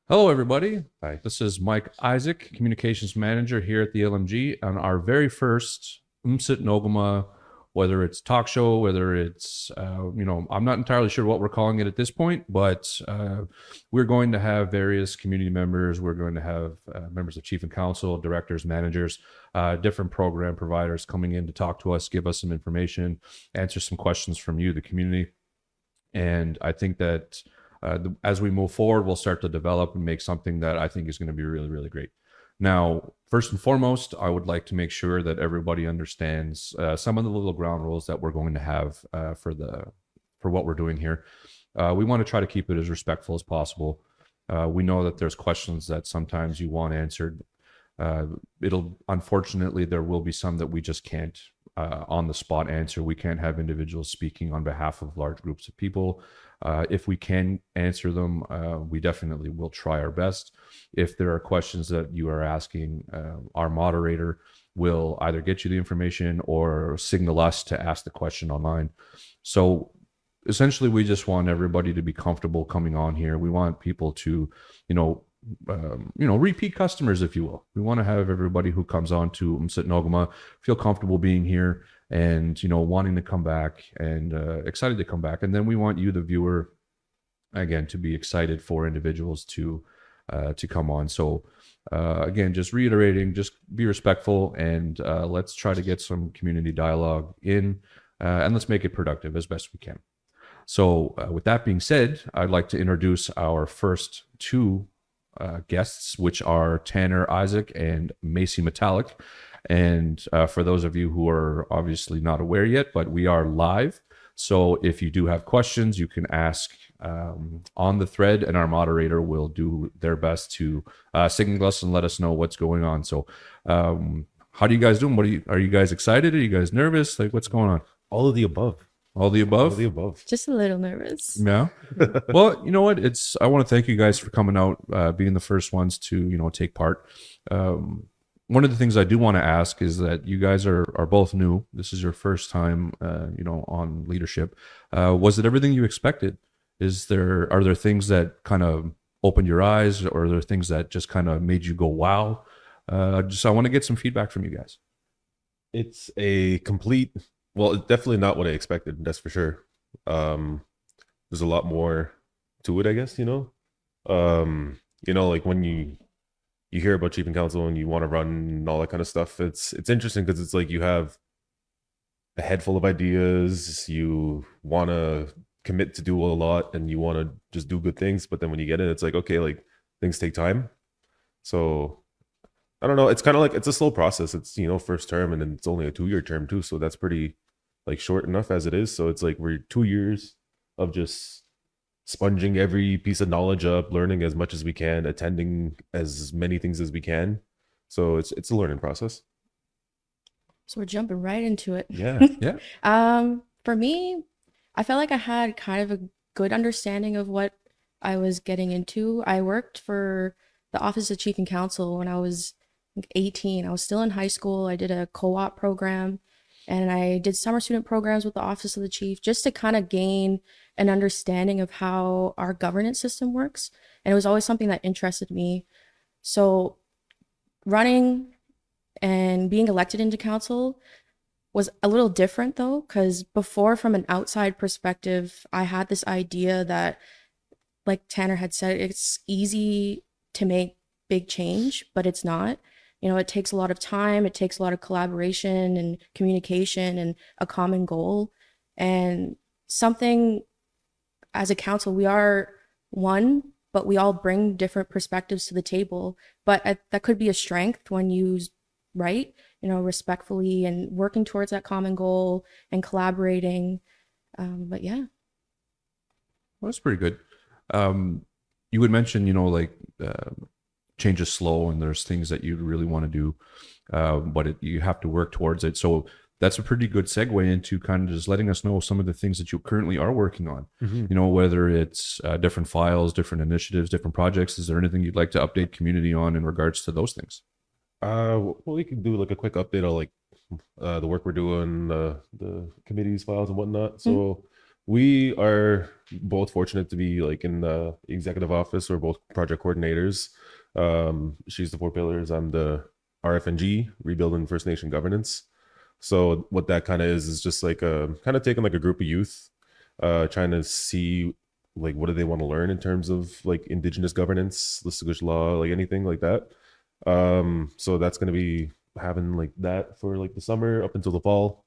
Hello, everybody. Hi. This is Mike Isaac, Communications Manager here at the LMG, on our very first Umsit Nogama, whether it's talk show, whether it's, I'm not entirely sure what we're calling it at this point, but we're going to have various community members. We're going to have members of Chief and Council, directors, managers, different program providers coming in to talk to us, give us some information, answer some questions from you, the community. And I think that as we move forward, we'll start to develop and make something that I think is going to be really, really great. Now, first and foremost, I would like to make sure that everybody understands some of the little ground rules that we're going to have for what we're doing here. We want to try to keep it as respectful as possible. We know that there's questions that sometimes you want answered. Unfortunately, there will be some that we just can't on the spot answer. We can't have individuals speaking on behalf of large groups of people. If we can answer them, we definitely will try our best. If there are questions that you are asking, our moderator will either get you the information or signal us to ask the question online. So essentially, we just want everybody to be comfortable coming on here. We want people to, repeat customers, if you will. We want to have everybody who comes on to Umsit Nogama feel comfortable being here and, wanting to come back and excited to come back. And then we want you, the viewer, again, to be excited for individuals to come on. So again, just reiterating, just be respectful and let's try to get some community dialogue in and let's make it productive as best we can. So with that being said, I'd like to introduce our first two guests, which are Tanner Isaac and Macy Metallic. And for those of you who are obviously not aware yet, but we are live. So if you do have questions, you can ask on the thread, and our moderator will do their best to signal us and let us know what's going on. So how do you guys doing? Are you guys excited? Are you guys nervous? Like, what's going on? All of the above. All the All above? of the above. Just a little nervous. Yeah. Well, you know what? I want to thank you guys for coming out, being the first ones to, take part. One of the things I do want to ask is that you guys are both new. This is your first time, on leadership. Was it everything you expected? Are there things that kind of opened your eyes, or are there things that just kind of made you go, wow? I want to get some feedback from you guys. It's it's definitely not what I expected. That's for sure. There's a lot more to it, I guess, like when you hear about Chief and Council and you want to run and all that kind of stuff, it's interesting because it's like you have a head full of ideas, you want to commit to do a lot and you want to just do good things, but then when you get in, it's like, okay, like things take time. So I don't know, it's kind of like it's a slow process. It's first term, and then it's only a 2-year term too, so that's pretty like short enough as it is. So it's like we're 2 years of just sponging every piece of knowledge up, learning as much as we can, attending as many things as we can. So it's a learning process. So we're jumping right into it. Yeah. Yeah. For me, I felt like I had kind of a good understanding of what I was getting into. I worked for the Office of Chief and Council when I was 18. I was still in high school. I did a co-op program and I did summer student programs with the Office of the Chief just to kind of gain an understanding of how our governance system works. And it was always something that interested me. So running and being elected into council was a little different though, because before, from an outside perspective, I had this idea that, like Tanner had said, it's easy to make big change, but it's not. It takes a lot of time, it takes a lot of collaboration and communication and a common goal. And something, as a council, we are one, but we all bring different perspectives to the table. But that could be a strength when used right, respectfully and working towards that common goal and collaborating. But yeah. Well, that's pretty good. You would mention, change is slow and there's things that you really want to do, but you have to work towards it. So that's a pretty good segue into kind of just letting us know some of the things that you currently are working on. Mm-hmm. Whether it's different files, different initiatives, different projects. Is there anything you'd like to update community on in regards to those things? Well, we can do like a quick update on like the work we're doing, the committees, files, and whatnot. So We are both fortunate to be like in the executive office. We're both project coordinators. She's the four pillars. I'm the RFNG, rebuilding First Nation governance. So what that kind of is just like a kind of taking like a group of youth, trying to see like what do they want to learn in terms of like indigenous governance, Lissagush law, like anything like that. So that's gonna be having like that for like the summer up until the fall.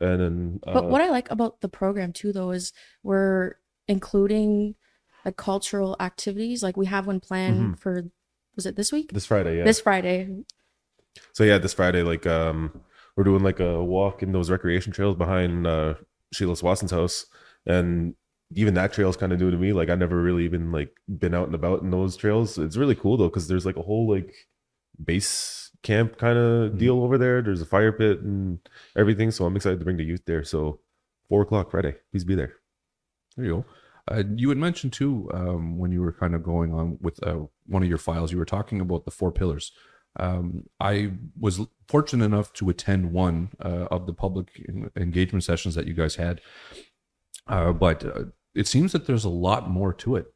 And then But what I like about the program too, though, is we're including like cultural activities. Like we have one planned for, was it this week? this Friday, yeah. This Friday. So yeah, this Friday, like we're doing like a walk in those recreation trails behind Sheila Swasson's house. And even that trail is kind of new to me. Like I never really even like been out and about in those trails. It's really cool though, because there's like a whole like base camp kind of deal over there. There's a fire pit and everything. So I'm excited to bring the youth there. So 4 o'clock Friday, please be there. There you go. You had mentioned too, when you were kind of going on with one of your files, you were talking about the four pillars. I was fortunate enough to attend one of the public engagement sessions that you guys had, but it seems that there's a lot more to it.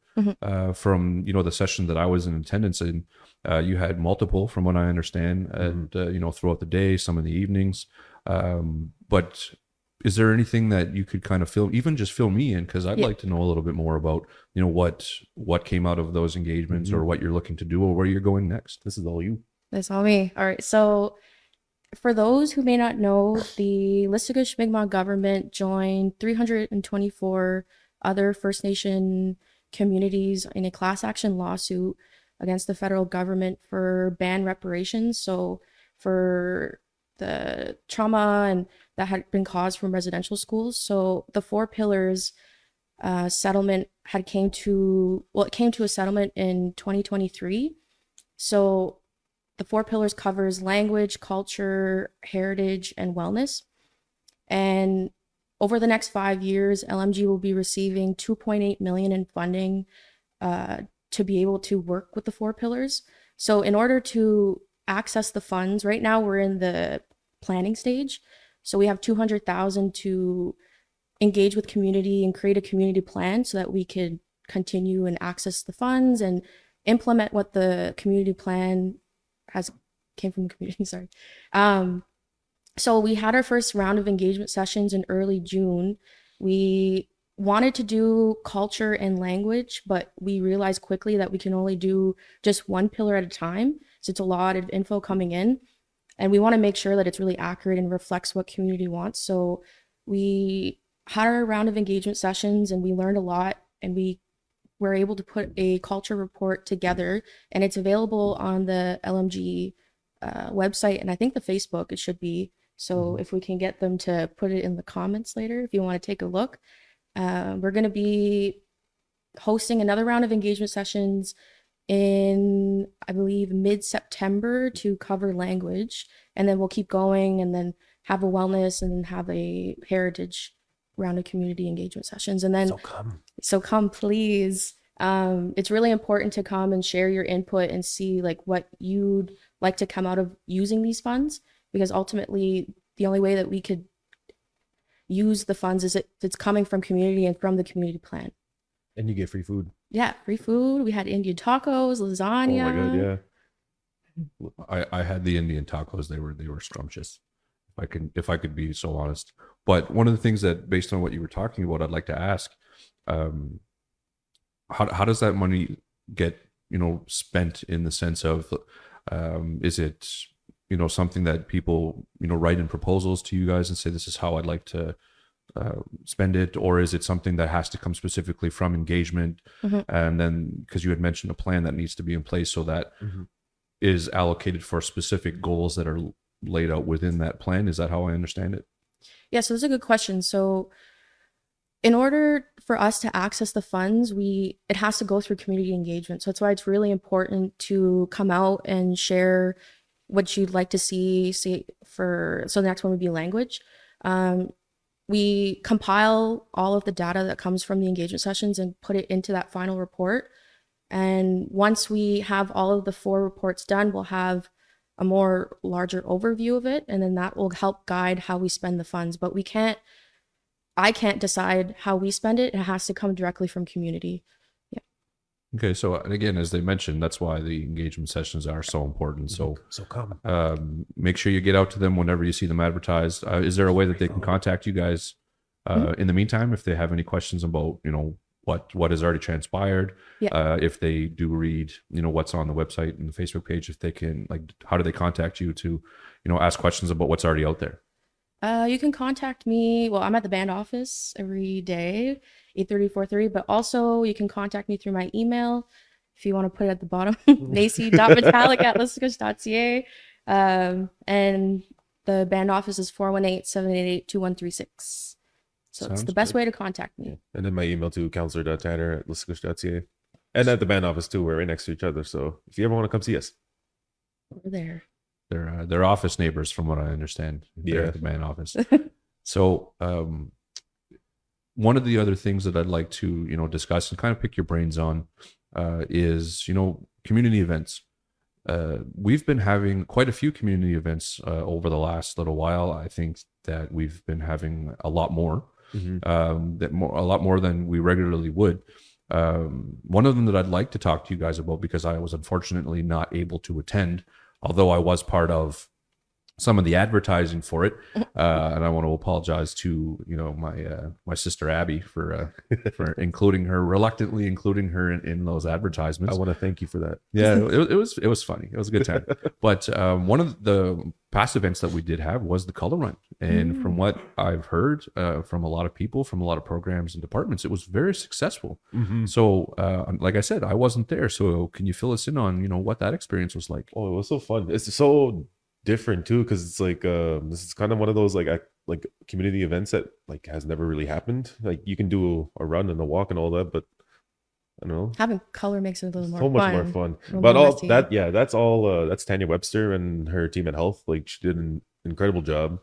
From the session that I was in attendance in, you had multiple, from what I understand, and throughout the day, some in the evenings. But is there anything that you could kind of even just fill me in, because I'd like to know a little bit more about what came out of those engagements, or what you're looking to do, or where you're going next. This is all you. That's all me. All right. So for those who may not know, the Lissagush Mi'kmaq government joined 324 other First Nation communities in a class action lawsuit against the federal government for band reparations. So for the trauma and that had been caused from residential schools. So the four pillars settlement came to a settlement in 2023. So the four pillars covers language, culture, heritage, and wellness. And over the next 5 years, LMG will be receiving $2.8 million in funding to be able to work with the four pillars. So in order to access the funds, right now we're in the planning stage. So we have $200,000 to engage with community and create a community plan so that we could continue and access the funds and implement what the community plan came from the community, sorry. So we had our first round of engagement sessions in early June. We wanted to do culture and language, but we realized quickly that we can only do just one pillar at a time. So it's a lot of info coming in, and we want to make sure that it's really accurate and reflects what community wants. So we had our round of engagement sessions and we learned a lot, and we were able to put a culture report together, and it's available on the LMG website, and I think the Facebook it should be. So if we can get them to put it in the comments later, if you want to take a look. We're going to be hosting another round of engagement sessions in, I believe, mid-September to cover language, and then we'll keep going and then have a wellness and then have a heritage round of community engagement sessions. And then so come please. It's really important to come and share your input and see like what you'd like to come out of using these funds, because ultimately the only way that we could use the funds is it's coming from community and from the community plan. And you get free food. Yeah, free food. We had Indian tacos, lasagna. Oh my god, yeah. I had the Indian tacos. They were scrumptious, if I could be so honest. But one of the things that, based on what you were talking about, I'd like to ask, how does that money get spent, in the sense of is it something that people write in proposals to you guys and say this is how I'd like to spend it, or is it something that has to come specifically from engagement? And then, because you had mentioned a plan that needs to be in place, so that is allocated for specific goals that are laid out within that plan. Is that how I understand it? Yeah, so that's a good question. So in order for us to access the funds, it has to go through community engagement. So that's why it's really important to come out and share what you'd like to see so the next one would be language. We compile all of the data that comes from the engagement sessions and put it into that final report. And once we have all of the 4 reports done, we'll have a more larger overview of it, and then that will help guide how we spend the funds. But we can't I can't decide how we spend it. It has to come directly from community. Okay, so and again, as they mentioned, that's why the engagement sessions are so important. So come. make sure you get out to them whenever you see them advertised. Is there a way that they can contact you guys in the meantime if they have any questions about what has already transpired? Yeah. If they do read what's on the website and the Facebook page, if they can, like, how do they contact you to ask questions about what's already out there? You can contact me. Well, I'm at the band office every day, 8:30, 4:30, but also you can contact me through my email if you want to put it at the bottom, macy.metallic@lissacush.ca. And the band office is 418-788-2136. So it's Sounds the best good. way to contact me. And then my email to counselor.tanner@lissacush.ca. And at the band office too, we're right next to each other. So if you ever want to come see us. Over there. They're office neighbors, from what I understand. They're Yeah. at the band office. So one of the other things that I'd like to discuss and kind of pick your brains on is community events. We've been having quite a few community events over the last little while. I think that we've been having a lot more, a lot more than we regularly would. One of them that I'd like to talk to you guys about, because I was unfortunately not able to attend, although I was part of some of the advertising for it, and I want to apologize to my sister Abby for reluctantly including her in those advertisements. I want to thank you for that. Yeah, it was funny. It was a good time. But one of the past events that we did have was the color run, and from what I've heard from a lot of people, from a lot of programs and departments, it was very successful. So, like I said, I wasn't there. So, can you fill us in on what that experience was like? Oh, it was so fun. It's so different too, because it's like this is kind of one of those like community events that like has never really happened. Like you can do a run and a walk and all that, but I don't know, Having color makes it a little more so fun. much more fun. A little But more all messy. that, yeah, that's all that's Tanya Webster and her team at Health. Like she did an incredible job.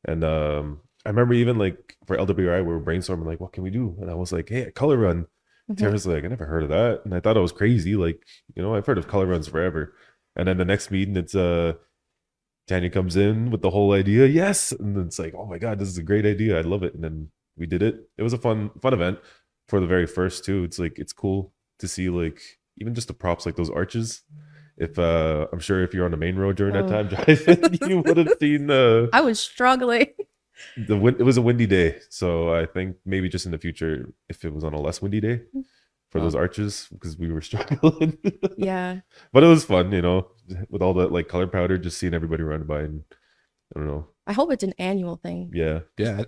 And I remember even like for LWI we were brainstorming like what can we do, and I was like, hey, a color run. Tara's like, I never heard of that, and I thought it was crazy. Like, I've heard of color runs forever. And then the next meeting, it's Tanya comes in with the whole idea, yes, and then it's like, oh my god, this is a great idea, I love it. And then we did it. It was a fun event for the very first too. It's like it's cool to see like even just the props, like those arches. If I'm sure if you're on the main road during that time driving, you would have seen I was struggling. it was a windy day, so I think maybe just in the future if it was on a less windy day for those arches, because we were struggling. Yeah. But it was fun, with all that like color powder, just seeing everybody run by, and I don't know. I hope it's an annual thing. Yeah.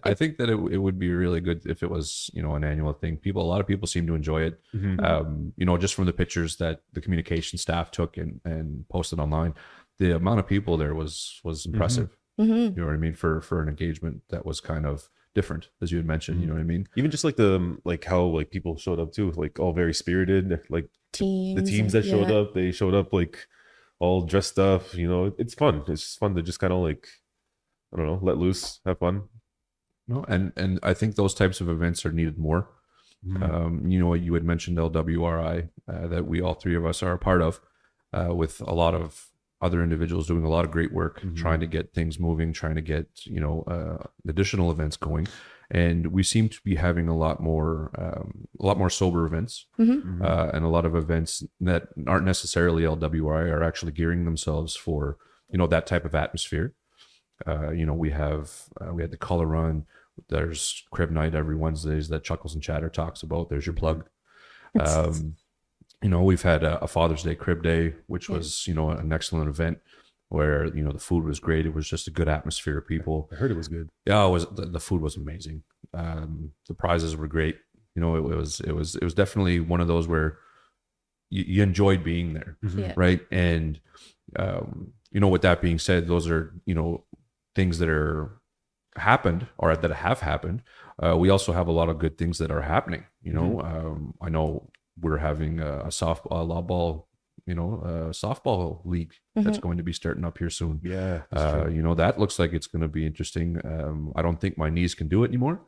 I think that it would be really good if it was an annual thing. A lot of people seem to enjoy it. Just from the pictures that the communication staff took and posted online, the amount of people there was impressive. You know what I mean, for an engagement that was kind of different, as you had mentioned. You know what I mean, even just like the like how like people showed up too, like all very spirited, like Teams, the teams that showed up, they showed up like all dressed up. It's fun. It's just fun to just kind of like, I don't know, let loose, have fun. No, and I think those types of events are needed more. You had mentioned LWRI, that we all three of us are a part of, with a lot of other individuals doing a lot of great work, trying to get things moving, trying to get additional events going, and we seem to be having a lot more sober events, and a lot of events that aren't necessarily LWRI are actually gearing themselves for that type of atmosphere. We had the color run. There's crib night every Wednesdays that Chuckles and Chatter talks about. There's your plug. We've had a Father's Day crib day, which was an excellent event where the food was great. It was just a good atmosphere of people. I heard it was good. Yeah, it was. The food was amazing. The prizes were great. It was definitely one of those where you enjoyed being there, right? And with that being said, those are things that are happened or that have happened. We also have a lot of good things that are happening. I know we're having a softball league that's going to be starting up here soon. Yeah, that looks like it's going to be interesting. I don't think my knees can do it anymore,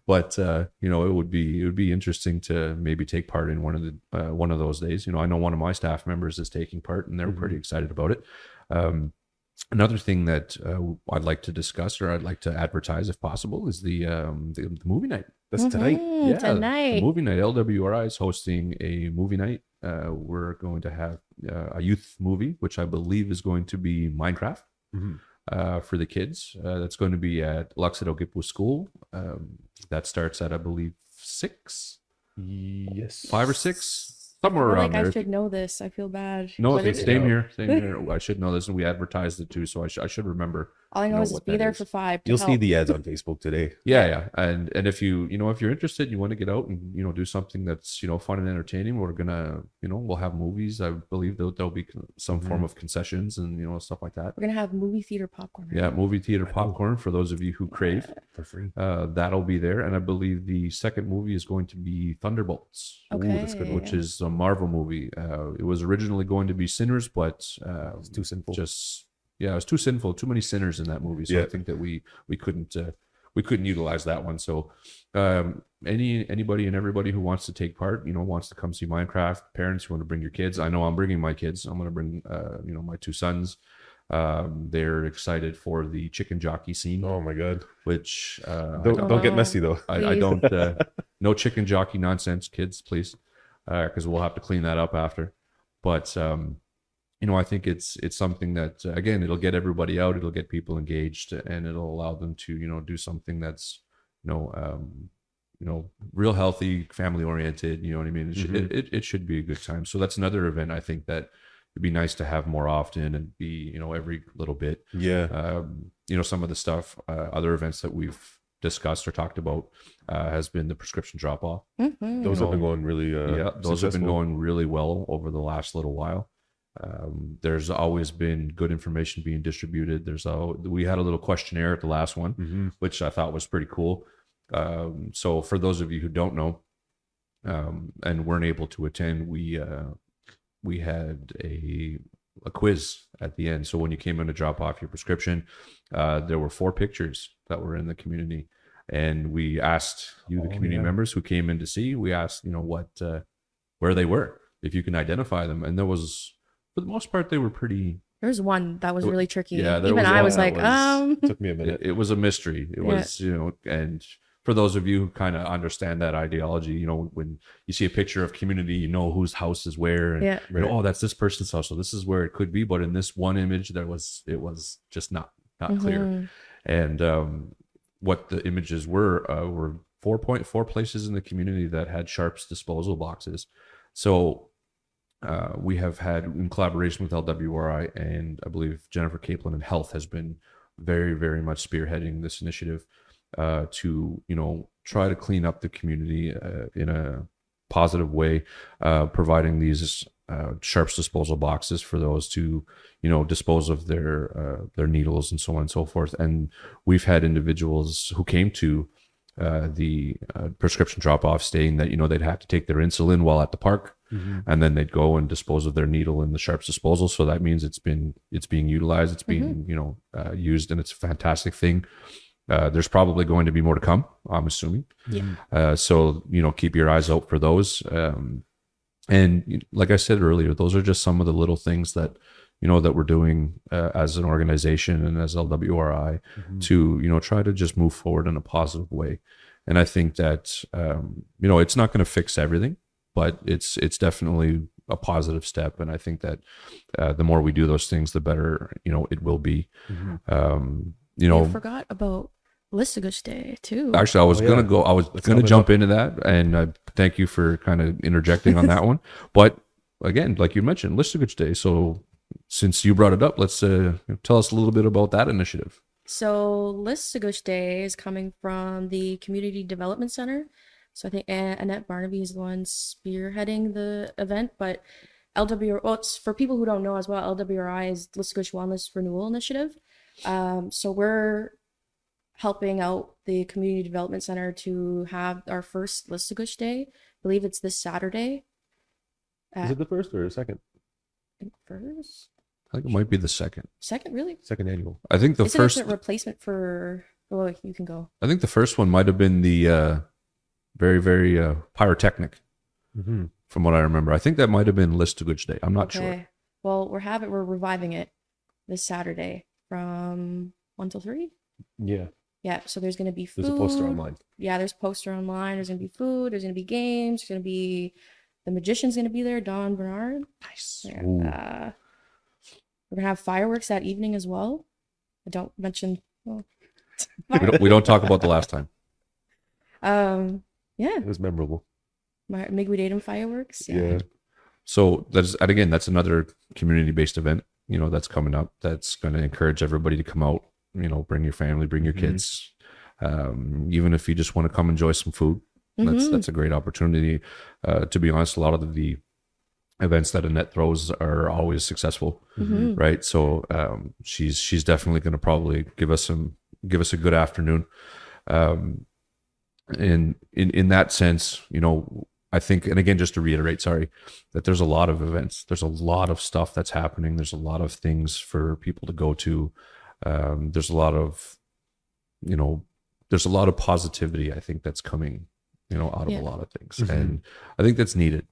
but it would be interesting to maybe take part in one of those days. I know one of my staff members is taking part, and they're pretty excited about it. Another thing that I'd like to discuss, or I'd like to advertise if possible, is the movie night. That's tonight. The Tonight. movie night. LWRI is hosting a movie night. We're going to have a youth movie, which I believe is going to be Minecraft for the kids. That's going to be at Laxadogipu School. That starts at, I believe, 6, Yes. 5 or 6. Somewhere I feel around like there. I should know this. I feel bad. No, But it's it- same here. Same here. I should know this, and we advertised it too, so I should remember. all I know is what be that there is. for 5. to You'll see help. the ads on Facebook today. Yeah. And if you if you're interested, you want to get out and do something that's fun and entertaining. We're gonna we'll have movies. I believe there'll be some form of concessions and stuff like that. We're gonna have movie theater popcorn. Right? Yeah, movie theater popcorn for those of you who crave. For free. That'll be there, and I believe the second movie is going to be Thunderbolts. Okay. that's good. Which is a Marvel movie. It was originally going to be Sinners, but It's too sinful. it was too sinful. Too many sinners in that movie. So Yeah. I think that we couldn't utilize that one. So anybody and everybody who wants to take part, wants to come see Minecraft. Parents who want to bring your kids. I know I'm bringing my kids. I'm going to bring my 2 sons. They're excited for the chicken jockey scene, Oh my god. which Don't get messy though. I Please. don't no chicken jockey nonsense, kids, please, because we'll have to clean that up after. But I think it's something that again, it'll get everybody out, it'll get people engaged, and it'll allow them to do something that's real healthy, family oriented. You know what I mean? It should be a good time. So that's another event I think that it'd be nice to have more often and be every little bit. Yeah. Some of the stuff, other events that we've discussed or talked about has been the prescription drop off. Mhm. Those have been going really Those have been successful. going really well over the last little while. There's always been good information being distributed. We had a little questionnaire at the last one, which I thought was pretty cool. So for those of you who don't know and weren't able to attend, we had a quiz at the end. So when you came in to drop off your prescription, there were 4 pictures that were in the community, and we asked you, the community members who came in to see, we asked where they were, if you can identify them, and there was, for the most part, they were pretty. There was one that was really tricky. Yeah, there Even was I one was that like, Took me a minute. It was a mystery. It was and for those of you who kind of understand that ideology, when you see a picture of community, whose house is where, and Yeah. oh, that's this person's house, so this is where it could be. But in this one image, it was just not clear. And what the images were 4.4 places in the community that had Sharps disposal boxes. So we have had, in collaboration with LWRI, and I believe Jennifer Capelin and Health has been very, very much spearheading this initiative to try to clean up the community in a positive way, providing these Sharps disposal boxes for those to dispose of their needles and so on and so forth. And we've had individuals who came to the prescription drop off stating that they'd have to take their insulin while at the park, and then they'd go and dispose of their needle in the Sharps disposal. So that means it's being utilized, it's being used, and it's a fantastic thing. There's probably going to be more to come, I'm assuming. So keep your eyes out for those. And like I said earlier, those are just some of the little things that that we're doing as an organization and as LWRI to try to just move forward in a positive way. And I think that it's not going to fix everything, but it's definitely a positive step. And I think that the more we do those things, the better it will be. I forgot about Listigus Day too. Actually, I was yeah. gonna jump into that, and thank you for kind of interjecting on that one. But again, like you mentioned, Listigus Day. So since you brought it up, let's tell us a little bit about that initiative. So Listigus Day is coming from the Community Development Center. So I think Annette Barnaby is the one spearheading the event, but it's for people who don't know as well, LWRI is Listigus Wellness Renewal Initiative. So we're helping out the Community Development Center to have our first Listigus Day. I believe it's this Saturday. Is it the first or second? First? I think it might be the second. Second, really? Second annual. I think the It's first. a replacement for. Oh, you can go. I think the first one might have been the very, very pyrotechnic, from what I remember. I think that might have been Listigus Day. I'm not sure. Well, we're reviving it this Saturday. from 1 till 3. Yeah. Yeah, so there's gonna be food. There's a poster online. Yeah, there's poster online. There's gonna be food. There's gonna be games. There's gonna be the magician's gonna be there, Don Bernard. Nice. Yeah, Ooh. we're gonna have fireworks that evening as well. I don't mention. Well, We don't talk about the last time. Yeah, It was memorable. my Migwidadum fireworks. Yeah. So that's another community-based event, that's coming up. That's going to encourage everybody to come out. Bring your family, bring your kids. Even if you just want to come enjoy some food, that's a great opportunity. To be honest, a lot of the events that Annette throws are always successful, right? So she's definitely going to probably give us a good afternoon. And in that sense, I think, and again, just to reiterate, sorry, that there's a lot of events, there's a lot of stuff that's happening, there's a lot of things for people to go to. There's a lot of, there's a lot of positivity, I think, that's coming, out of a lot of things, and I think that's needed.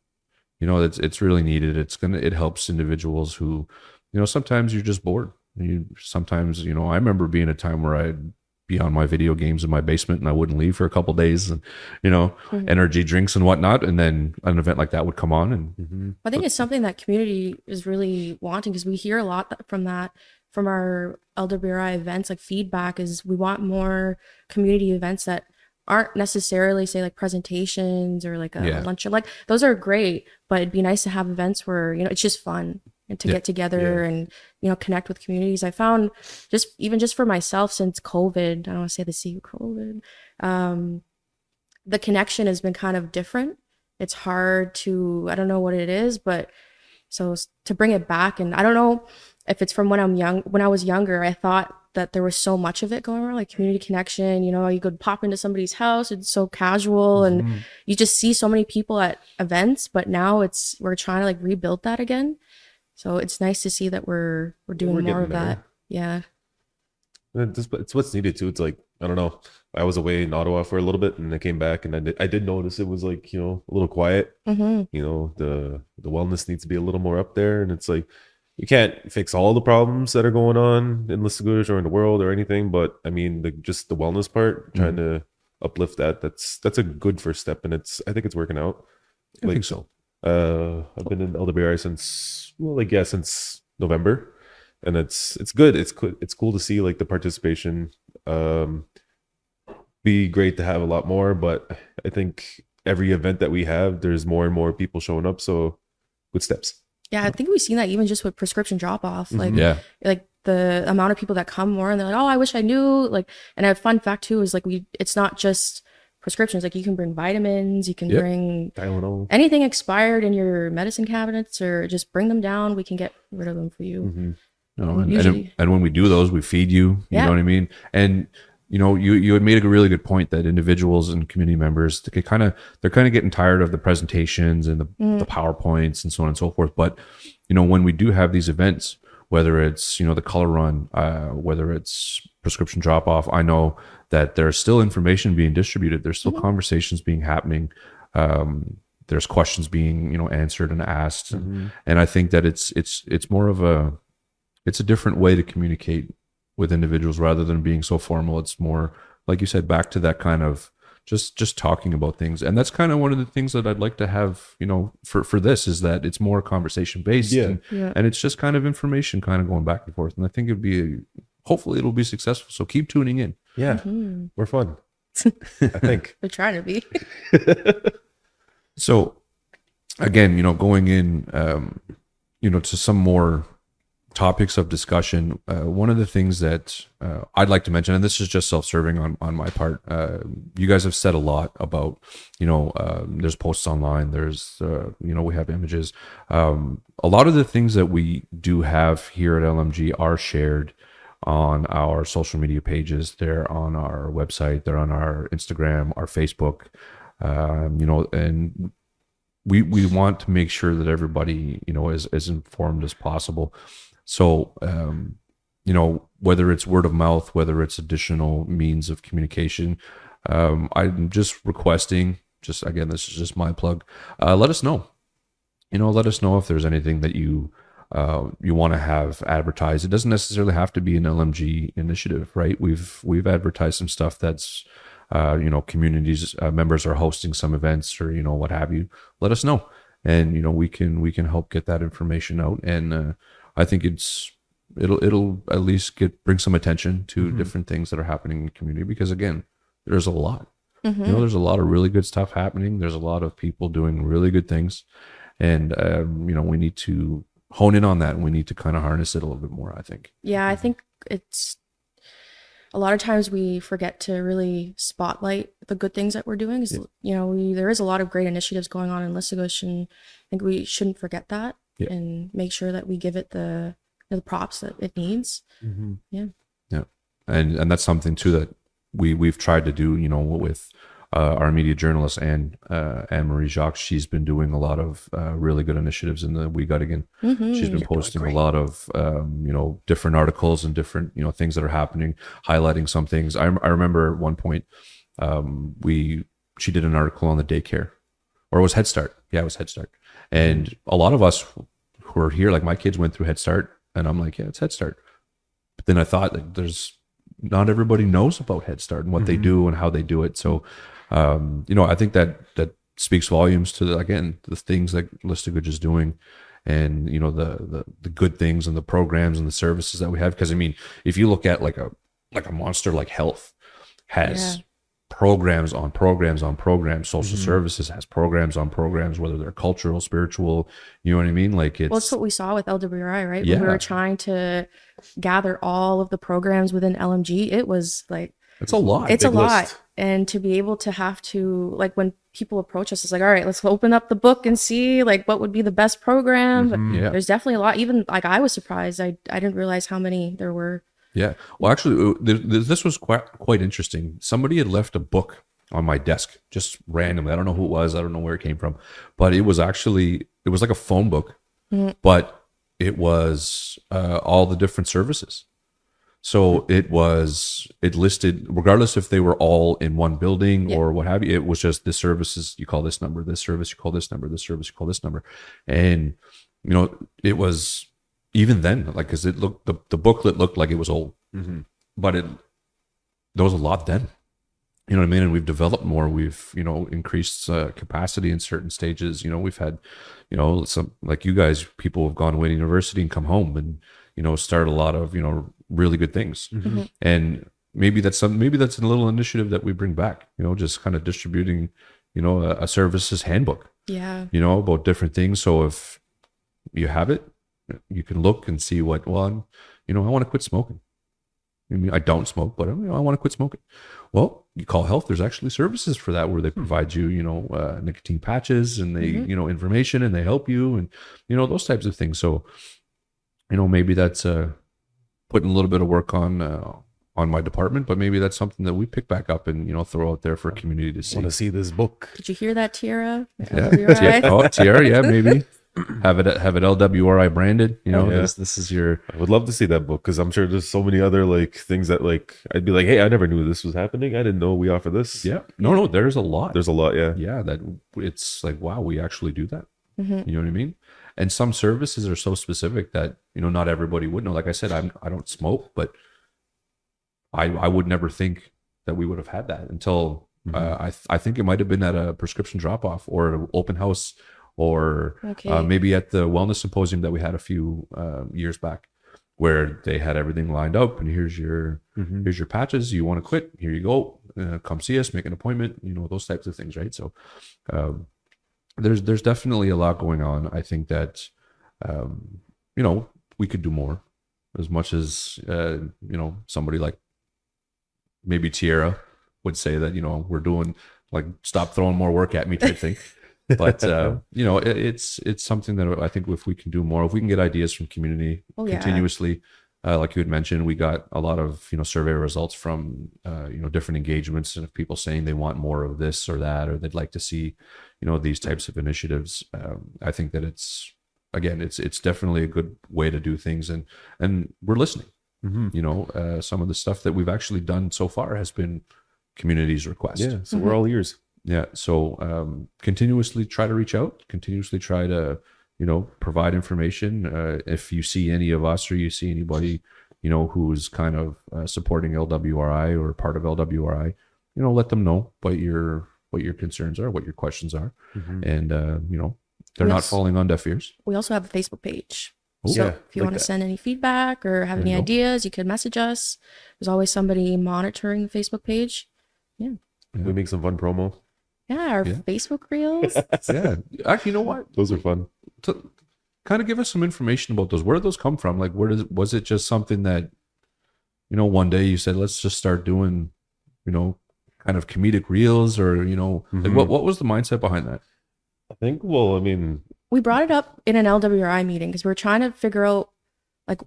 It's really needed. It helps individuals who, sometimes you're just bored. Sometimes, I remember being a time where I'd be on my video games in my basement and I wouldn't leave for a couple of days, and energy drinks and whatnot, and then an event like that would come on. And I think it's something that community is really wanting, because we hear a lot from our LWRI events. Like, feedback is we want more community events that aren't necessarily, say, like presentations or like a lunch. Like, those are great, but it'd be nice to have events where it's just fun and to get together and connect with communities. I found just for myself, since COVID, I don't want to say the C COVID, the connection has been kind of different. It's hard to, I don't know what it is, but so to bring it back, and I don't know if it's from when I was younger, I thought that there was so much of it going on, like community connection. You could pop into somebody's house, it's so casual, and you just see so many people at events. But now we're trying to like rebuild that again. So it's nice to see that we're doing more of that. Yeah. It's what's needed too. It's like, I don't know. I was away in Ottawa for a little bit, and I came back, and I did notice it was like, a little quiet. The wellness needs to be a little more up there, and it's like, you can't fix all the problems that are going on in Lissaguj or in the world or anything, but I mean, just the wellness part, trying to uplift that's a good first step, and I think it's working out. I think so. I've been in LWRI since November, and it's good. It's cool to see like the participation. Be great to have a lot more, but I think every event that we have, there's more and more people showing up. So good steps. Yeah, I think we've seen that even just with prescription drop off. Like, like the amount of people that come more, and they're like, "Oh, I wish I knew." Like, and a fun fact too is like it's not just prescriptions. Like, you can bring vitamins, you can bring Tylenol, anything expired in your medicine cabinets, or just bring them down. We can get rid of them for you. And when we do those, we feed you. You know what I mean? And you had made a really good point that individuals and community members, they're kind of getting tired of the presentations and the PowerPoints and so on and so forth. But when we do have these events, whether it's the color run, whether it's prescription drop off, I know that there's still information being distributed. There's still conversations being happening. There's questions being answered and asked, and I think that it's more of it's a different way to communicate with individuals rather than being so formal. It's more, like you said, back to that kind of just talking about things. And that's kind of one of the things that I'd like to have, for this, is that it's more conversation based, and it's just kind of information kind of going back and forth. And I think hopefully it'll be successful. So keep tuning in. Yeah. We're fun. I think We're trying to be. So again, going in, to some more topics of discussion, one of the things that I'd like to mention, and this is just self-serving on my part, you guys have said a lot about, there's posts online, there's, we have images. A lot of the things that we do have here at LMG are shared on our social media pages. They're on our website, they're on our Instagram, our Facebook, and we want to make sure that everybody, is as informed as possible. So, whether it's word of mouth, whether it's additional means of communication, I'm just requesting, again, this is just my plug. Let us know. Let us know if there's anything that you you want to have advertised. It doesn't necessarily have to be an LMG initiative, right? We've advertised some stuff that's communities members are hosting some events or what have you. Let us know, and we can help get that information out. And I think it'll at least bring some attention to different things that are happening in the community, because again, there's a lot. There's a lot of really good stuff happening. There's a lot of people doing really good things, and we need to hone in on that, and we need to kind of harness it a little bit more, I think. Yeah, I think it's a lot of times we forget to really spotlight the good things that we're doing. There is a lot of great initiatives going on in Lissagush, and I think we shouldn't forget that and make sure that we give it the props that it needs. Yeah. And that's something too that we've tried to do, with our media journalist and Anne-Marie Jacques. She's been doing a lot of really good initiatives in the We Guttigan. She's been posting a lot of different articles and different things that are happening, highlighting some things. I remember at one point she did an article on the daycare, or it was Head Start. Yeah, it was Head Start. And a lot of us who are here, like my kids went through Head Start, and I'm like, yeah, it's Head Start. But then I thought that not everybody knows about Head Start and what they do and how they do it. So, I think that speaks volumes to the things that Lissagush is doing, and the good things and the programs and the services that we have. Because I mean, if you look at like a monster like health has programs on programs on programs, social services has programs on programs, whether they're cultural, spiritual, you know what I mean? Like it's what we saw with LWRI, right? When we were trying to gather all of the programs within LMG, it was like, it's a lot. It's a lot. And to be able to have to, like, when people approach us, it's like, all right, let's open up the book and see like what would be the best program. There's definitely a lot. Even like I was surprised. I didn't realize how many there were. Yeah. Well, actually, this was quite interesting. Somebody had left a book on my desk just randomly. I don't know who it was. I don't know where it came from, but it was like a phone book, but it was all the different services. So it listed, regardless if they were all in one building or what have you, it was just this services, you call this number, this service, you call this number, this service, you call this number. And, it was, even then, like, cause it looked, the booklet looked like it was old, but there was a lot then, you know what I mean? And we've developed more, we've, increased capacity in certain stages. We've had, some, like you guys, people have gone away to university and come home and, start a lot of, really good things. And maybe that's a little initiative that we bring back, just kind of distributing, a services handbook, about different things. So if you have it, you can look and see I want to quit smoking. I mean, I don't smoke, but I want to quit smoking. Well, you call health. There's actually services for that where they provide you, nicotine patches, and they, information, and they help you, and those types of things. So, maybe that's putting a little bit of work on my department, but maybe that's something that we pick back up and throw out there for a community to see. Want to see this book? Did you hear that, Tiara? Yeah. Tiara, yeah, maybe. Have it LWRI branded, this is your. I would love to see that book, because I'm sure there's so many other like things that like I'd be like, hey, I never knew this was happening. I didn't know we offer this. Yeah, no, there's a lot. Yeah, that it's like, wow, we actually do that. You know what I mean? And some services are so specific that not everybody would know. Like I said, I don't smoke, but I would never think that we would have had that until I think it might have been at a prescription drop off or an open house. Or maybe at the wellness symposium that we had a few years back, where they had everything lined up, and here's your patches. You want to quit? Here you go. Come see us. Make an appointment. Those types of things, right? So there's definitely a lot going on. I think that we could do more. As much as somebody like maybe Tiara would say that we're doing, like, stop throwing more work at me type thing. But it's something that I think if we can do more, if we can get ideas from community continuously, like you had mentioned, we got a lot of survey results from different engagements, and of people saying they want more of this or that, or they'd like to see these types of initiatives. I think that it's definitely a good way to do things, and we're listening. Some of the stuff that we've actually done so far has been community's request. Yeah, so we're all ears. Yeah. So continuously try to reach out, continuously try to provide information. If you see any of us or you see anybody, who's kind of supporting LWRI or part of LWRI, let them know what your concerns are, what your questions are, and they're We not also- falling on deaf ears. We also have a Facebook page. Oh, So yeah, if you like want to that. send any feedback or have There any you go. ideas, you could message us. There's always somebody monitoring the Facebook page. We make some fun promo. Yeah, our Yeah. Facebook reels. Yeah, actually, you know what? Those are fun. To kind of give us some information about those. Where did those come from? Like, was it just something that, one day you said, let's just start doing, kind of comedic reels, or like what was the mindset behind that? I think. Well, I mean, We brought it up in an LWRI meeting because we were trying to figure out like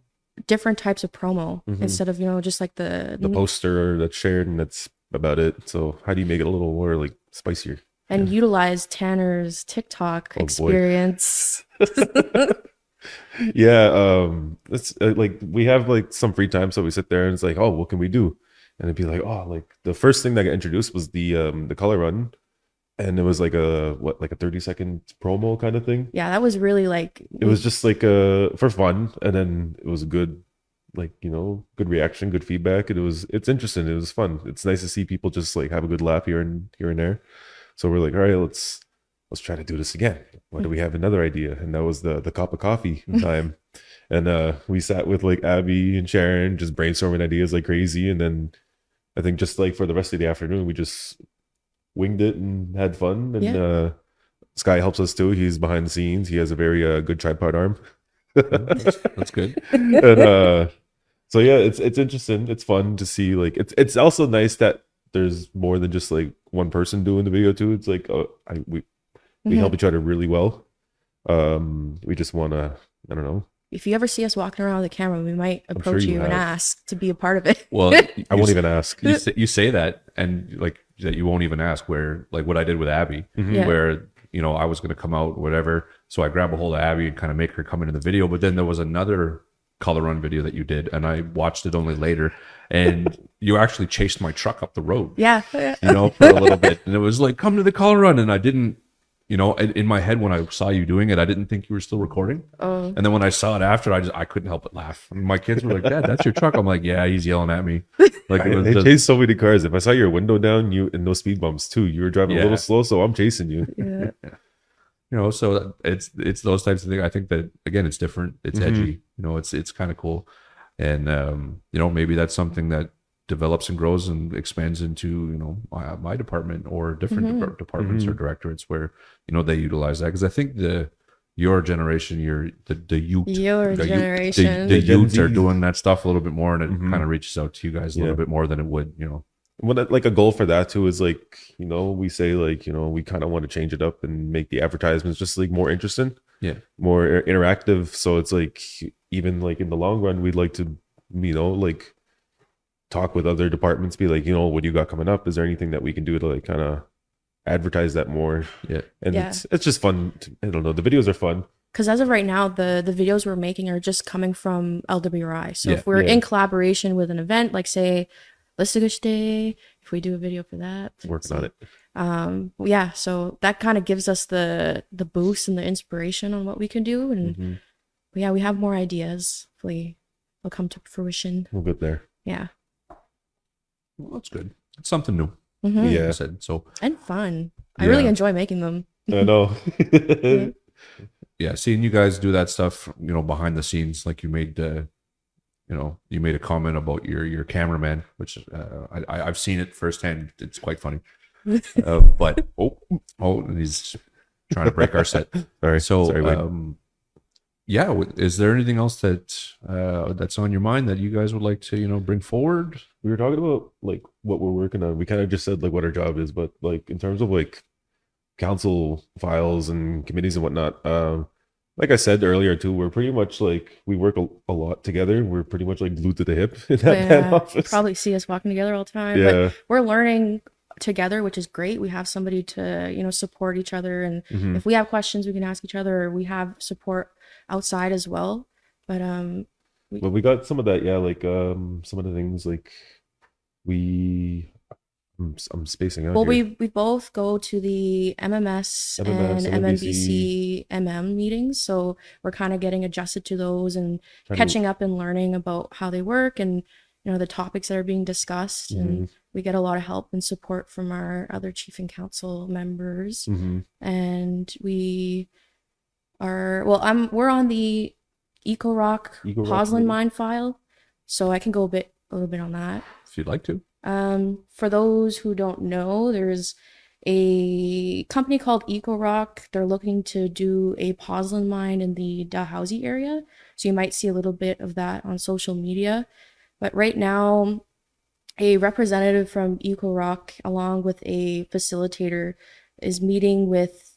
different types of promo instead of just like the poster that's shared and that's about it. So how do you make it a little more like spicier? and utilize Tanner's TikTok boy. experience. Yeah, it's like we have like some free time, so we sit there and it's like, oh, what can we do? And it'd be like, oh, like the first thing that got introduced was the color run, and it was like a 30-second promo kind of thing. Yeah, that was really like It was just like for fun, and then it was a good, like, good reaction, good feedback. It's interesting. It was fun. It's nice to see people just like have a good laugh here and there. So we're like, all right, let's try to do this again. Why do we have another idea? And that was the cup of coffee time. And we sat with like Abby and Sharon just brainstorming ideas like crazy. And then I think just like for the rest of the afternoon, we just winged it and had fun. And Sky helps us too. He's behind the scenes. He has a very good tripod arm. That's good. And so yeah, it's interesting. It's fun to see. Like it's also nice that there's more than just like one person doing the video too. It's like we help each other really well. We just want to, I don't know. if you ever see us walking around with a camera, we might sure approach you you and have. ask to be a part of it. Well, I won't even ask. you say that, and like that you won't even ask, where like what I did with Abby, Yeah. where I was going to come out, whatever, so I grab a hold of Abby and kind of make her come into the video. But then there was another color run video that you did, and I watched it only later, and you actually chased my truck up the road, Yeah. for a little bit, and it was like, come to the color run, and I didn't, in my head when I saw you doing it, I didn't think you were still recording. Oh. And then when I saw it after, I couldn't help but laugh. And my kids were like, Dad, that's your truck. I'm like, yeah, he's yelling at me. Like it was They just, chase so many cars. If I saw your window down, you and no speed bumps too. You were driving a Yeah. little slow, so I'm chasing you. Yeah. so it's those types of things. I think that again, it's different. It's edgy. It's kind of cool. And maybe that's something that develops and grows and expands into my department or different departments or directorates where they utilize that, because I think your generation, the youth, Your the generation. the Gen youths are Zs. doing that stuff a little bit more, and it kind of reaches out to you guys a little Yeah. bit more than it would. What like a goal for that too is like, we say like, we kind of want to change it up and make the advertisements just like more interesting, more interactive. So it's like, even like in the long run, we'd like to, like talk with other departments, be like, what do you got coming up? Is there anything that we can do to like kind of advertise that more? Yeah. And Yeah. it's just fun. I don't know. The videos are fun. Because as of right now, the videos we're making are just coming from LWRI. So Yeah. if we're Yeah. in collaboration with an event, like say Listigish Day, if we do a video for that, Working on it. yeah. So that kind of gives us the boost and the inspiration on what we can do, and but yeah, we have more ideas. Hopefully, they'll come to fruition. We'll get there. Yeah. Well, that's good. It's something new. Mhm. Like Yeah. I said. So And fun. I really Yeah. enjoy making them. I know. yeah, seeing you guys do that stuff, behind the scenes, like you made you made a comment about your cameraman, which I've seen it firsthand. It's quite funny. But and he's trying to break our set. All right. So Sorry, Wade. yeah, is there anything else that that's on your mind that you guys would like to bring forward? We were talking about like what we're working on. We kind of just said like what our job is, but like in terms of like council files and committees and whatnot, like I said earlier too, we're pretty much like we work a lot together. We're pretty much like glued to the hip in that office. Probably see us walking together all the time. Yeah. But we're learning together, which is great. We have somebody to support each other, and Mhm. if we have questions, we can ask each other. Or we have support outside as well. But But we got some of that, yeah, like some of the things like we I'm spacing out Well, here. we both go to the MMS and MMS, MMBC, MMBC meetings, so we're kind of getting adjusted to those and trying to. catching up and learning about how they work and the topics that are being discussed. And Hmm. we get a lot of help and support from our other chief and council members. Hmm. And we are we're on the Eco Rock Eco Rock Poslin Committee. mine file, so I can go a little bit on that. If you'd like to. For those who don't know, there's a company called Eco Rock. They're looking to do a poslin mine in the Dalhousie area. So you might see a little bit of that on social media. But right now, a representative from Eco Rock, along with a facilitator, is meeting with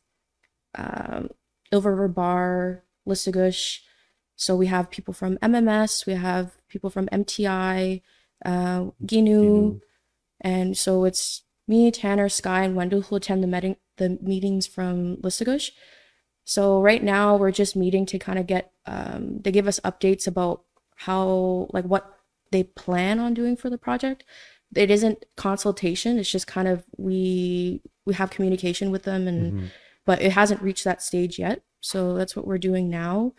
Ilver River Bar, Lissigush. So we have people from MMS, we have people from MTI, Ginu, and so it's me, Tanner, Sky, and Wendell who attend the meetings from Lissigush. So right now we're just meeting to kind of get they give us updates about how like what they plan on doing for the project. It isn't consultation, it's just kind of we have communication with them and but it hasn't reached that stage yet. So that's what we're doing now.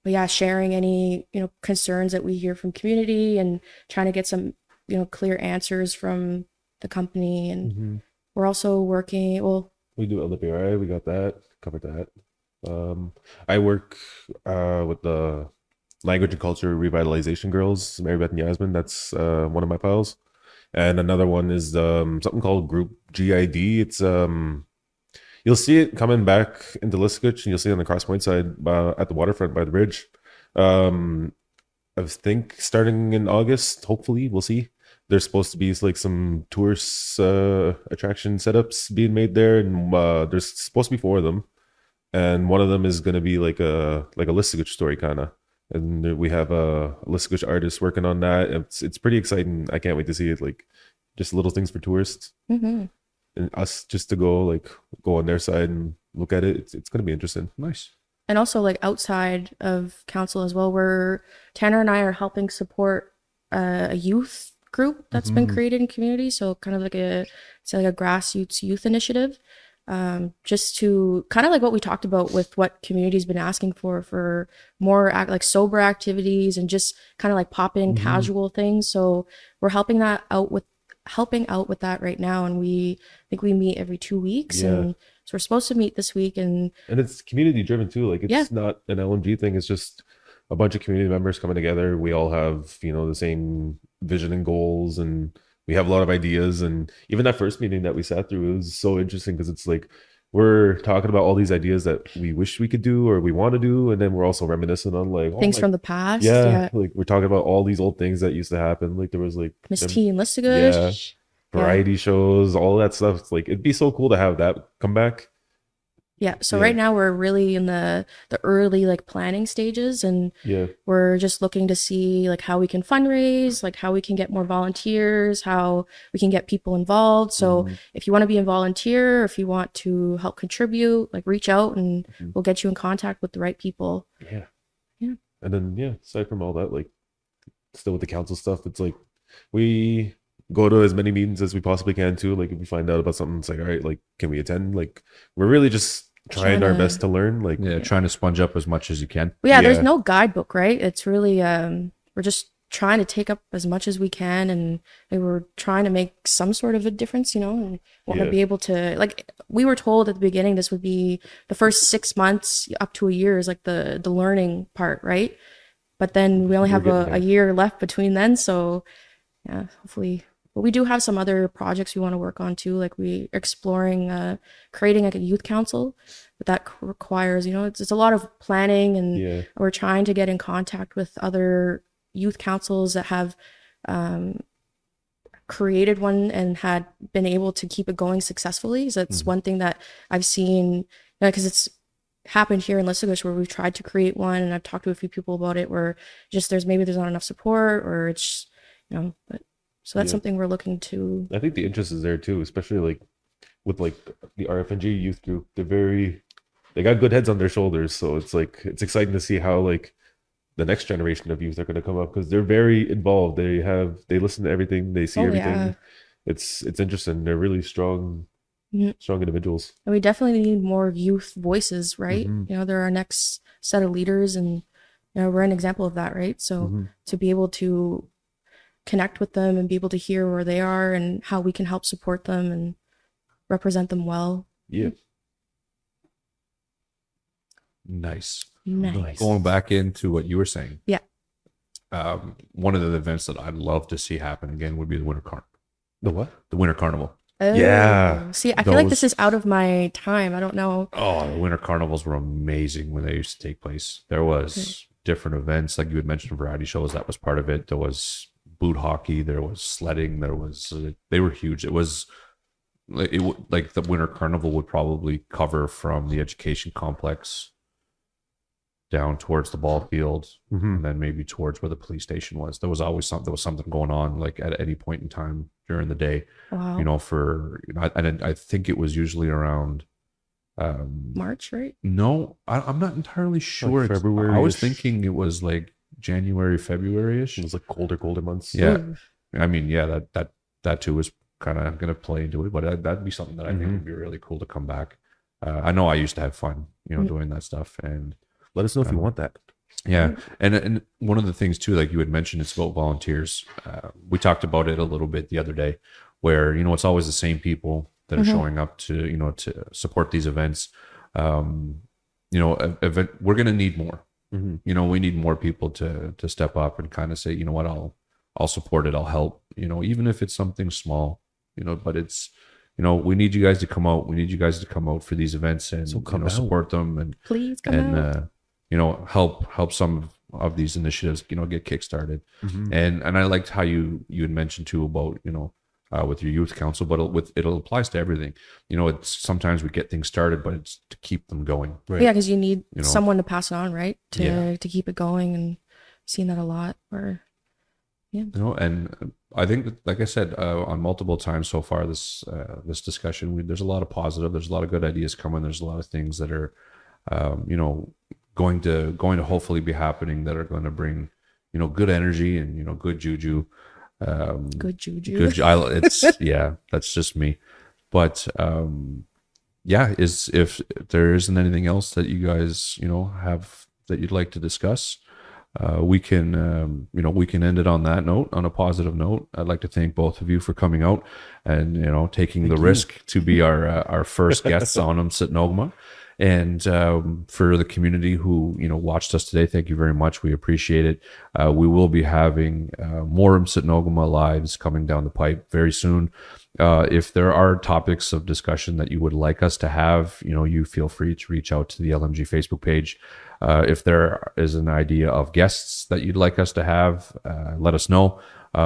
But yeah, sharing any, concerns that we hear from community and trying to get some, clear answers from the company. And we're also working, well, We do LWRI. We got that covered. That. I work with the Language and Culture Revitalization Girls, Mary Beth and Yasmin. That's one of my files, and another one is something called Group GID. It's you'll see it coming back into Liskuch, and you'll see it on the Cross Point side at the waterfront by the bridge. I think starting in August, hopefully, we'll see. There's supposed to be like some tourist attraction setups being made there, and there's supposed to be 4 of them, and one of them is going to be like a Liskuch story kind of. And we have a Liskuch artist working on that. It's pretty exciting. I can't wait to see it. Like just little things for tourists and us just to go on their side and look at it. It's going to be interesting. Nice. and also like outside of council as well, where Tanner and I are helping support a youth group that's been created in community. So kind of like it's like a grassroots youth initiative, just to kind of like what we talked about with what community's been asking for more like sober activities and just kind of like pop in casual things. So we're helping out with that right now, and I think we meet every 2 weeks. Yeah. And so we're supposed to meet this week, and it's community driven too. Like it's Yeah. not an LMG thing. It's just a bunch of community members coming together. We all have, the same vision and goals, and we have a lot of ideas. And even that first meeting that we sat through, it was so interesting because it's like we're talking about all these ideas that we wish we could do or we want to do, and then we're also reminiscing on like things from the past. yeah, like we're talking about all these old things that used to happen. Like there was like Miss them- T and Lissigush. Yeah. variety shows, all that stuff. It's like it'd be so cool to have that come back. Yeah. So Yeah. right now we're really in the early like planning stages, and Yeah. we're just looking to see like how we can fundraise, like how we can get more volunteers, how we can get people involved. So if you want to be a volunteer, or if you want to help contribute, like reach out and we'll get you in contact with the right people. Yeah. Yeah. And then aside from all that, like still with the council stuff, it's like we go to as many meetings as we possibly can too. Like if we find out about something, it's like, all right, like can we attend? Like we're really just trying our best to learn. Like Yeah, trying to sponge up as much as you can. But yeah, there's Yeah. no guidebook, right? It's really we're just trying to take up as much as we can, and we're trying to make some sort of a difference, and want Yeah. to be able to, like, we were told at the beginning this would be the first 6 months up to a year is like the learning part, right? But then we only We're have getting a there. year left between then, so yeah, hopefully. But we do have some other projects we want to work on too, like we exploring creating like a youth council, but that requires, it's a lot of planning, and Yeah. we're trying to get in contact with other youth councils that have created one and had been able to keep it going successfully. So that's one thing that I've seen, because it's happened here in Lissigush where we've tried to create one, and I've talked to a few people about it, where just there's not enough support, or it's but so that's Yeah. something we're looking to. I think the interest is there too, especially like with like the RFNG youth group. They got good heads on their shoulders, so it's like it's exciting to see how like the next generation of youth are going to come up because they're very involved. They listen to everything, they see Oh, everything. yeah. it's interesting. They're really strong, Mhm. strong individuals. And we definitely need more youth voices, right? Mhm. They're our next set of leaders, and we're an example of that, right? So Mhm. to be able to connect with them and be able to hear where they are and how we can help support them and represent them well. Yeah. Nice. Nice. Going back into what you were saying. Yeah. One of the events that I'd love to see happen again would be the Winter Carnival. The what? The Winter Carnival. Oh, Yeah. see, I feel like this Those- is out of my time. I don't know. Oh, the Winter Carnivals were amazing when they used to take place. There was different events, like you had mentioned, variety shows. That was part of it. There was boot hockey. There was sledding. There was. They were huge. It was like the Winter Carnival would probably cover from the education complex down towards the ball field, Mhm. and then maybe towards where the police station was. There was always something going on, like at any point in time during the day. Wow. I think it was usually around. March, right? No, I'm not entirely sure. I was February-ish. thinking it was like January, February-ish. It was like colder months. Yeah. Ooh. I mean, yeah, that too is kind of going to play into it, but that'd be something that I think Mhm. would be really cool to come back. I know I used to have fun, doing that stuff, and Let us know if you want that. yeah, and one of the things too, like you had mentioned, it's about volunteers. We talked about it a little bit the other day, where it's always the same people that are showing up to to support these events. We're going to need more. Mhm. We need more people to step up and kind of say, you know what, I'll support it, I'll help. Even if it's something small. But it's we need you guys to come out. We need you guys to come out for these events and So come out. support them and Please come out. help some of these initiatives get kickstarted. Mhm. And I liked how you had mentioned too about with your youth council, but it applies to everything. It's sometimes we get things started, but it's to keep them going. Right. Yeah, because you need You know? someone to pass it on, right? To Yeah. to keep it going, and seen that a lot. Or And I think that, like I said, on multiple times so far this discussion, there's a lot of positive, there's a lot of good ideas coming, there's a lot of things that are going to hopefully be happening that are going to bring good energy and good juju. good juju. Yeah, that's just me. But yeah, if there isn't anything else that you guys have that you'd like to discuss, we can we can end it on that note, on a positive note. I'd like to thank both of you for coming out and taking the risk to be our first guests on Nogma. And for the community who watched us today, thank you very much. We appreciate it. We will be having more Nogma lives coming down the pipe very soon. If there are topics of discussion that you would like us to have, you feel free to reach out to the LMG Facebook page. If there is an idea of guests that you'd like us to have, let us know.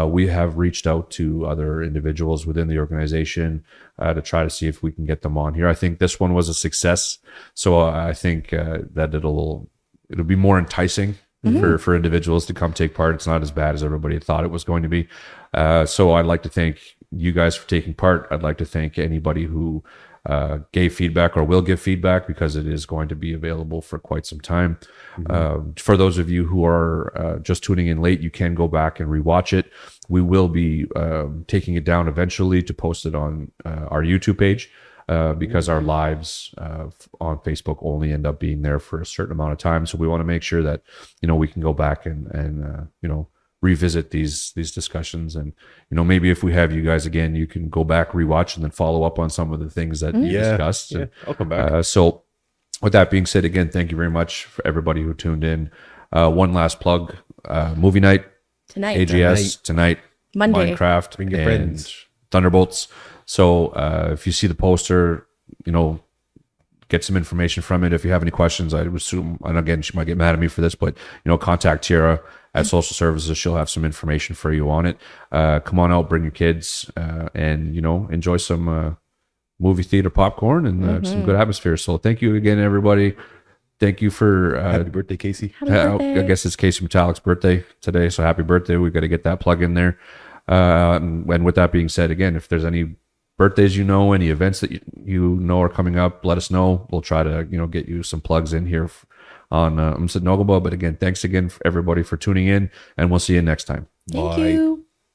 We have reached out to other individuals within the organization to try to see if we can get them on here. I think this one was a success, so I think that it'll be more enticing for individuals to come take part. It's not as bad as everybody thought it was going to be. So I'd like to thank you guys for taking part. I'd like to thank anybody who gave feedback or will give feedback, because it is going to be available for quite some time. For those of you who are just tuning in late, you can go back and rewatch it. We will be taking it down eventually to post it on our YouTube page, because our lives on Facebook only end up being there for a certain amount of time. So we want to make sure that we can go back and revisit these discussions, and maybe if we have you guys again, you can go back, rewatch, and then follow up on some of the things that you discussed. Yeah, And, I'll come back. so with that being said, again, thank you very much for everybody who tuned in. One last plug: movie night, Tonight. AGS tonight, Monday. Minecraft, Bring your and friends. Thunderbolts. So if you see the poster, get some information from it. If you have any questions, I would assume, and again, she might get mad at me for this, but contact Tiara at Social Services. She'll have some information for you on it. Come on out, bring your kids, and enjoy some movie theater popcorn and some good atmosphere. So thank you again, everybody. Thank you for Happy birthday, Casey. Happy birthday. I guess it's Casey Metallic's birthday today, so happy birthday. We've got to get that plug in there. And with that being said, again, if there's any birthdays, any events that you know are coming up, let us know. We'll try to get you some plugs in here on Nogaba. But again, thanks again for everybody for tuning in, and we'll see you next time. Thank Bye. you.